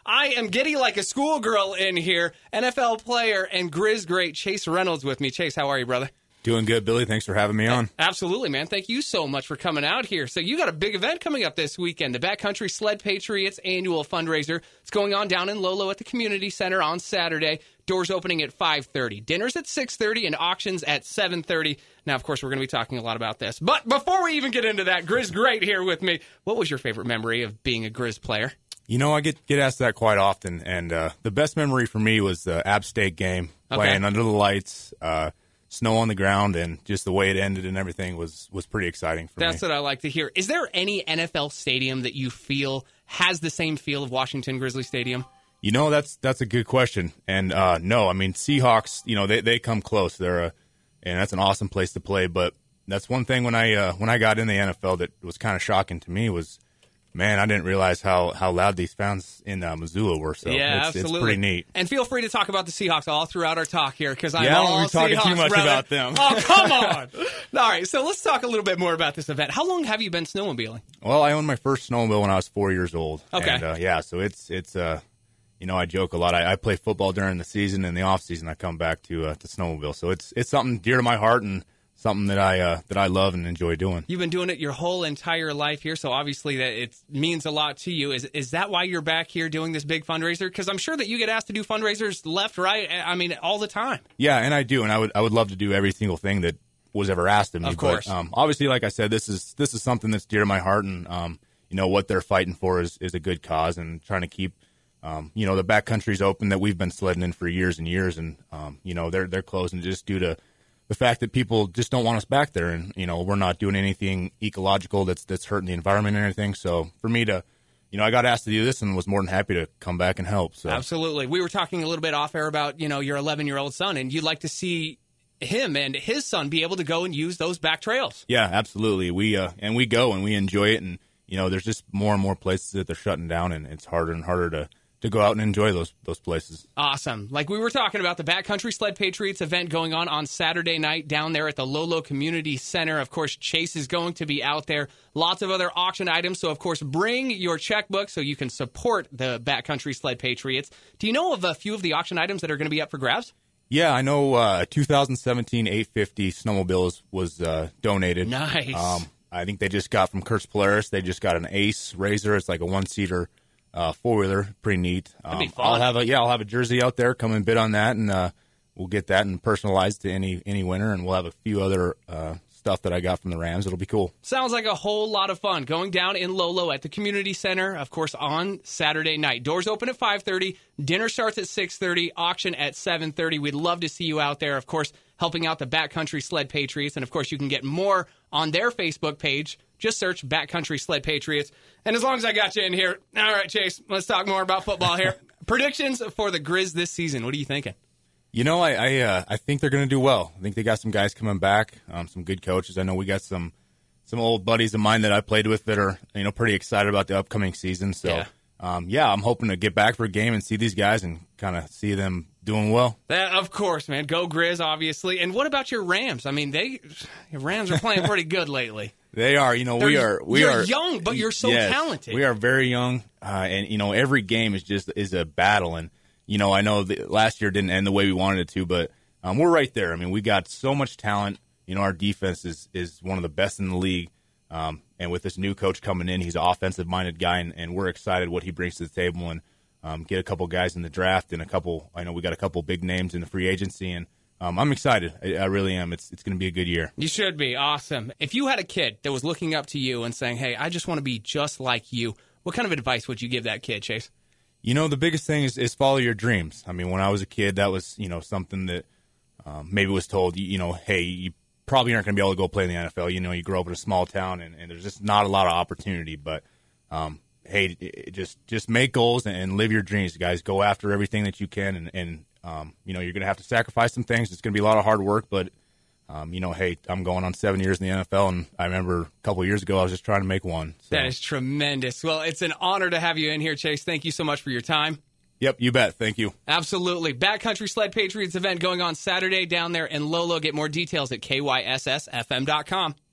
I am giddy like a schoolgirl in here. NFL player and Grizz great Chase Reynolds with me. Chase, how are you, brother? Doing good, Billy. Thanks for having me on. Absolutely, man. Thank you so much for coming out here. So you got a big event coming up this weekend, the Backcountry Sled Patriots annual fundraiser. It's going on down in Lolo at the Community Center on Saturday. Doors opening at 5:30. Dinner's at 6:30 and auctions at 7:30. Now, of course, we're going to be talking a lot about this. But before we even get into that, Grizz great here with me. What was your favorite memory of being a Grizz player? You know, I get asked that quite often, and the best memory for me was the App State game, playing under the lights, snow on the ground, and just the way it ended and everything was pretty exciting for me. That's what I like to hear. Is there any NFL stadium that you feel has the same feel of Washington Grizzly Stadium? You know, that's a good question. And no, I mean, Seahawks, you know, they come close. And that's an awesome place to play. But that's one thing when I got in the NFL that was kind of shocking to me was, man, I didn't realize how loud these fans in Missoula were. So yeah, it's pretty neat. And feel free to talk about the Seahawks all throughout our talk here because I'm I all don't want to be talking Seahawks, too much brother. about them. Oh, come on. All right, so let's talk a little bit more about this event. How long have you been snowmobiling? Well, I owned my first snowmobile when I was 4 years old. Okay. And, so it's you know, I joke a lot. I play football during the season, and the off season I come back to snowmobile. So it's something dear to my heart and something that I love and enjoy doing. You've been doing it your whole entire life here, so obviously that it means a lot to you. Is that why you're back here doing this big fundraiser? Because I'm sure that you get asked to do fundraisers left, right, I mean, all the time. Yeah, and I do, and I would love to do every single thing that was ever asked of me. Of course. But, obviously, like I said, this is something that's dear to my heart, and you know what they're fighting for is a good cause, and trying to keep you know, the backcountry's open that we've been sledding in for years and years, and you know, they're closing just due to the fact that people just don't want us back there, and you know, we're not doing anything ecological that's hurting the environment or anything. So for me to, you know, I got asked to do this and was more than happy to come back and help. So absolutely, we were talking a little bit off air about, you know, your 11-year-old son, and you'd like to see him and his son be able to go and use those back trails. Yeah, absolutely. We go and we enjoy it, and you know, there's just more and more places that they're shutting down, and it's harder and harder to go out and enjoy those places. Awesome. Like we were talking about, the Backcountry Sled Patriots event going on Saturday night down there at the Lolo Community Center. Of course, Chase is going to be out there. Lots of other auction items. So, of course, bring your checkbook so you can support the Backcountry Sled Patriots. Do you know of a few of the auction items that are going to be up for grabs? Yeah, I know a 2017 850 snowmobile was donated. Nice. I think they just got from Kurtz Polaris. They just got an Ace Razor. It's like a one-seater four-wheeler, pretty neat. That'd be fun. I'll have a jersey out there. Come and bid on that, and we'll get that and personalized to any winner. And we'll have a few other stuff that I got from the Rams. It'll be cool. Sounds like a whole lot of fun going down in Lolo at the Community Center, of course, on Saturday night. Doors open at 5:30. Dinner starts at 6:30. Auction at 7:30. We'd love to see you out there, of course, helping out the Backcountry Sled Patriots. And, of course, you can get more on their Facebook page. Just search Backcountry Sled Patriots. And as long as I got you in here, all right, Chase, let's talk more about football here. Predictions for the Grizz this season. What are you thinking? You know, I think they're going to do well. I think they got some guys coming back, some good coaches. I know we got some old buddies of mine that I played with that are, you know, pretty excited about the upcoming season. So, I'm hoping to get back for a game and see these guys and kind of see them doing well. Of course, man. Go Grizz, obviously. And what about your Rams? I mean, your Rams are playing pretty good lately. They are. You know, you're young, but you're so talented. We are very young, and you know, every game is a battle. And you know, I know last year didn't end the way we wanted it to, but we're right there. I mean, we got so much talent. You know, our defense is one of the best in the league. And with this new coach coming in, he's an offensive-minded guy, and we're excited what he brings to the table. And get a couple guys in the draft, and I know we got a couple big names in the free agency, and I'm excited. I really am. It's going to be a good year. You should be. Awesome. If you had a kid that was looking up to you and saying, hey, I just want to be just like you, what kind of advice would you give that kid, Chase? You know, the biggest thing is follow your dreams. I mean, when I was a kid, that was, you know, something that maybe was told, you know, hey, you probably aren't going to be able to go play in the NFL. You know, you grow up in a small town, and there's just not a lot of opportunity. But, hey, just make goals and live your dreams, guys. Go after everything that you can, and you know, you're going to have to sacrifice some things. It's going to be a lot of hard work, but, you know, hey, I'm going on 7 years in the NFL, and I remember a couple of years ago I was just trying to make one. So. That is tremendous. Well, it's an honor to have you in here, Chase. Thank you so much for your time. Yep, you bet. Thank you. Absolutely. Backcountry Sled Patriots event going on Saturday down there in Lolo. Get more details at KYSSFM.com.